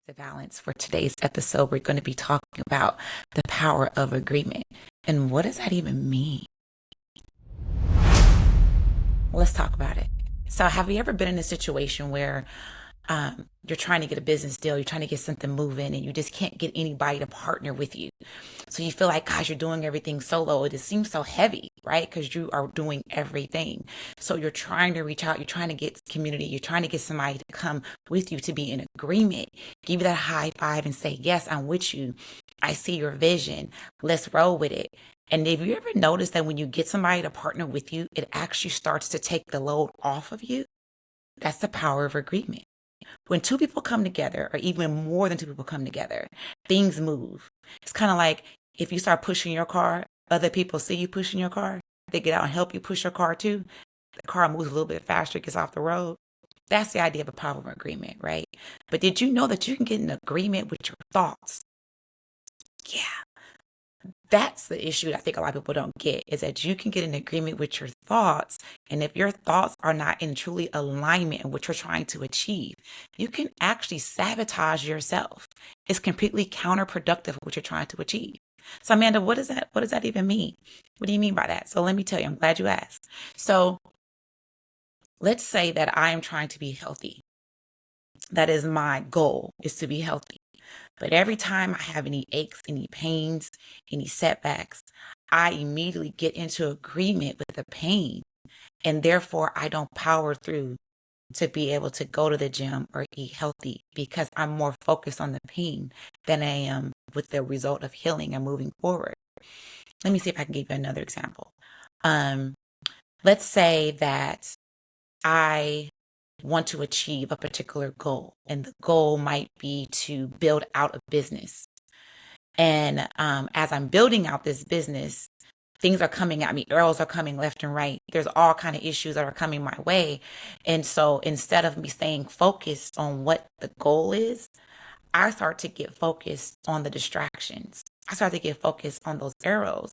the balance. For today's episode, we're going to be talking about the power of agreement. And what does that even mean? Let's talk about it. So, have you ever been in a situation where you're trying to get a business deal, you're trying to get something moving, and you just can't get anybody to partner with you? So you feel like, gosh, you're doing everything solo. It just seems so heavy, right? Because you are doing everything. So you're trying to reach out, you're trying to get community, you're trying to get somebody to come with you to be in agreement, give you that high five and say, yes, I'm with you. I see your vision. Let's roll with it. And have you ever noticed that when you get somebody to partner with you, it actually starts to take the load off of you? That's the power of agreement. When two people come together, or even more than two people come together, things move. It's kind of like if you start pushing your car, other people see you pushing your car, they get out and help you push your car too. The car moves a little bit faster, gets off the road. That's the idea of a power of agreement, right? But did you know that you can get an agreement with your thoughts? Yeah. That's the issue that I think a lot of people don't get, is that you can get an agreement with your thoughts. And if your thoughts are not in truly alignment in what you're trying to achieve, you can actually sabotage yourself. It's completely counterproductive of what you're trying to achieve. So Amanda, what does that even mean? What do you mean by that? So let me tell you, I'm glad you asked. So let's say that I am trying to be healthy. That is my goal, is to be healthy. But every time I have any aches, any pains, any setbacks, I immediately get into agreement with the pain. And therefore, I don't power through to be able to go to the gym or eat healthy, because I'm more focused on the pain than I am with the result of healing and moving forward. Let me see if I can give you another example. Um, let's say that I want to achieve a particular goal, and the goal might be to build out a business. And as I'm building out this business, things are coming at me, arrows are coming left and right. There's all kind of issues that are coming my way. And so instead of me staying focused on what the goal is, I start to get focused on the distractions. I start to get focused on those arrows.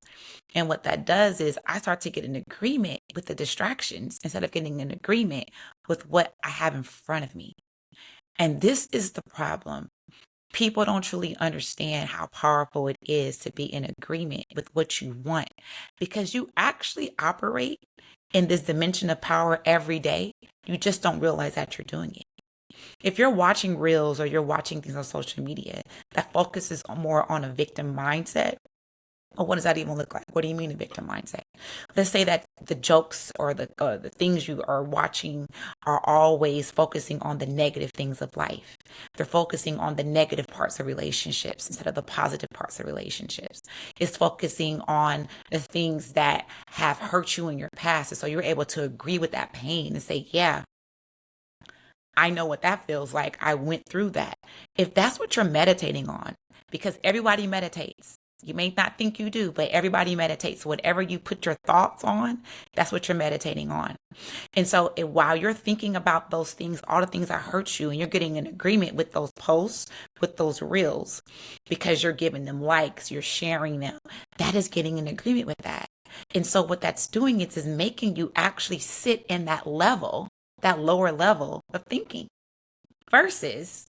And what that does is I start to get an agreement with the distractions instead of getting an agreement with what I have in front of me. And this is the problem. People don't truly understand how powerful it is to be in agreement with what you want, because you actually operate in this dimension of power every day. You just don't realize that you're doing it. If you're watching reels or you're watching things on social media that focuses more on a victim mindset, or what does that even look like? What do you mean a victim mindset? Let's say that the jokes or the things you are watching are always focusing on the negative things of life. They're focusing on the negative parts of relationships instead of the positive parts of relationships. It's focusing on the things that have hurt you in your past. And so you're able to agree with that pain and say, yeah, I know what that feels like. I went through that. If that's what you're meditating on, because everybody meditates. You may not think you do, but everybody meditates. Whatever you put your thoughts on, that's what you're meditating on. And so while you're thinking about those things, all the things that hurt you, and you're getting an agreement with those posts, with those reels, because you're giving them likes, you're sharing them, that is getting an agreement with that. And so what that's doing is making you actually sit in that level, that lower level of thinking, versus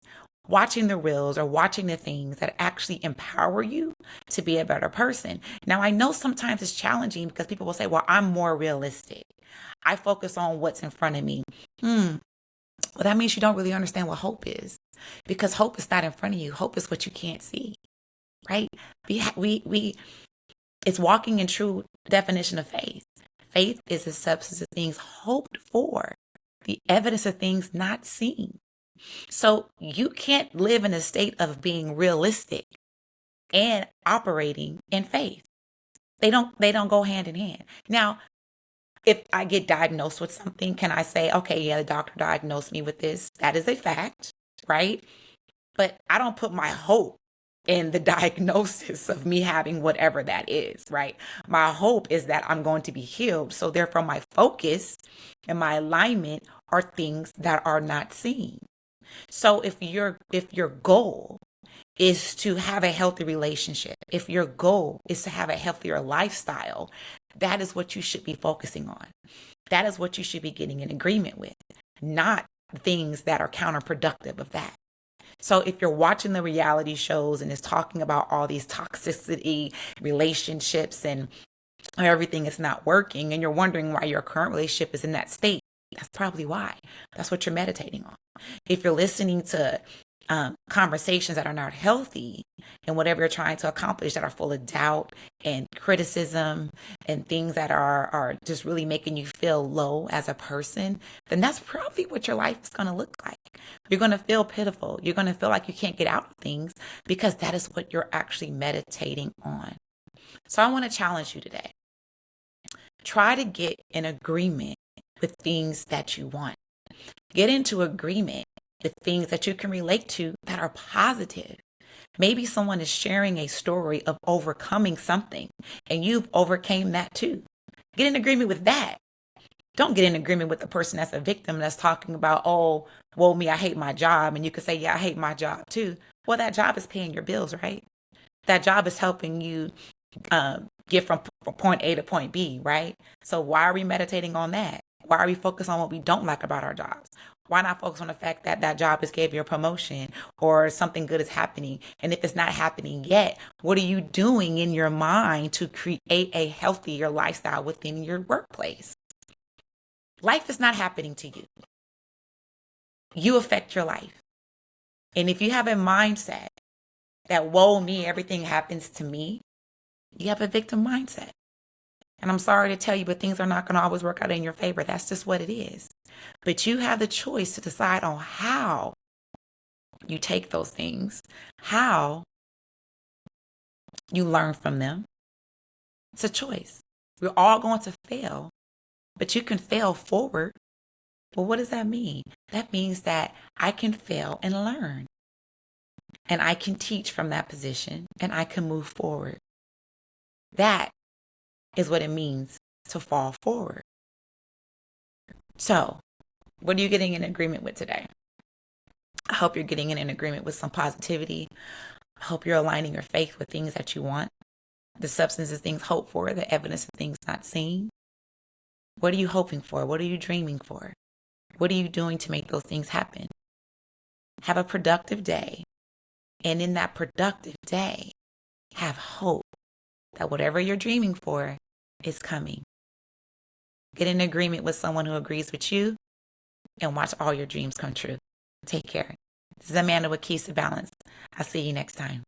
watching the reels or watching the things that actually empower you to be a better person. Now, I know sometimes it's challenging because people will say, well, I'm more realistic. I focus on what's in front of me. Well, that means you don't really understand what hope is, because hope is not in front of you. Hope is what you can't see, right? It's walking in true definition of faith. Faith is the substance of things hoped for, the evidence of things not seen. So you can't live in a state of being realistic and operating in faith. They don't go hand in hand. Now, if I get diagnosed with something, can I say, okay, yeah, the doctor diagnosed me with this? That is a fact, right? But I don't put my hope in the diagnosis of me having whatever that is, right? My hope is that I'm going to be healed. So therefore, my focus and my alignment are things that are not seen. So if your goal is to have a healthy relationship, if your goal is to have a healthier lifestyle, that is what you should be focusing on. That is what you should be getting in agreement with, not things that are counterproductive of that. So if you're watching the reality shows and it's talking about all these toxicity relationships and everything is not working, and you're wondering why your current relationship is in that state, that's probably why. That's what you're meditating on. If you're listening to conversations that are not healthy and whatever you're trying to accomplish that are full of doubt and criticism and things that are just really making you feel low as a person, then that's probably what your life is going to look like. You're going to feel pitiful. You're going to feel like you can't get out of things because that is what you're actually meditating on. So I want to challenge you today. Try to get in agreement with things that you want. Get into agreement with things that you can relate to that are positive. Maybe someone is sharing a story of overcoming something and you've overcame that too. Get in agreement with that. Don't get in agreement with the person that's a victim that's talking about, oh, well, me, I hate my job. And you could say, yeah, I hate my job too. Well, that job is paying your bills, right? That job is helping you get from point A to point B, right? So why are we meditating on that? Why are we focused on what we don't like about our jobs? Why not focus on the fact that that job has gave you a promotion or something good is happening? And if it's not happening yet, what are you doing in your mind to create a healthier lifestyle within your workplace? Life is not happening to you. You affect your life. And if you have a mindset that, woe me, everything happens to me, you have a victim mindset. And I'm sorry to tell you, but things are not going to always work out in your favor. That's just what it is. But you have the choice to decide on how you take those things, how you learn from them. It's a choice. We're all going to fail, but you can fail forward. Well, what does that mean? That means that I can fail and learn. And I can teach from that position and I can move forward. That is what it means to fall forward. So, what are you getting in agreement with today? I hope you're getting in an agreement with some positivity. I hope you're aligning your faith with things that you want, the substance of things hoped for, the evidence of things not seen. What are you hoping for? What are you dreaming for? What are you doing to make those things happen? Have a productive day. And in that productive day, have hope that whatever you're dreaming for is coming. Get in agreement with someone who agrees with you and watch all your dreams come true. Take care. This is Amanda with KeystoBalance. I'll see you next time.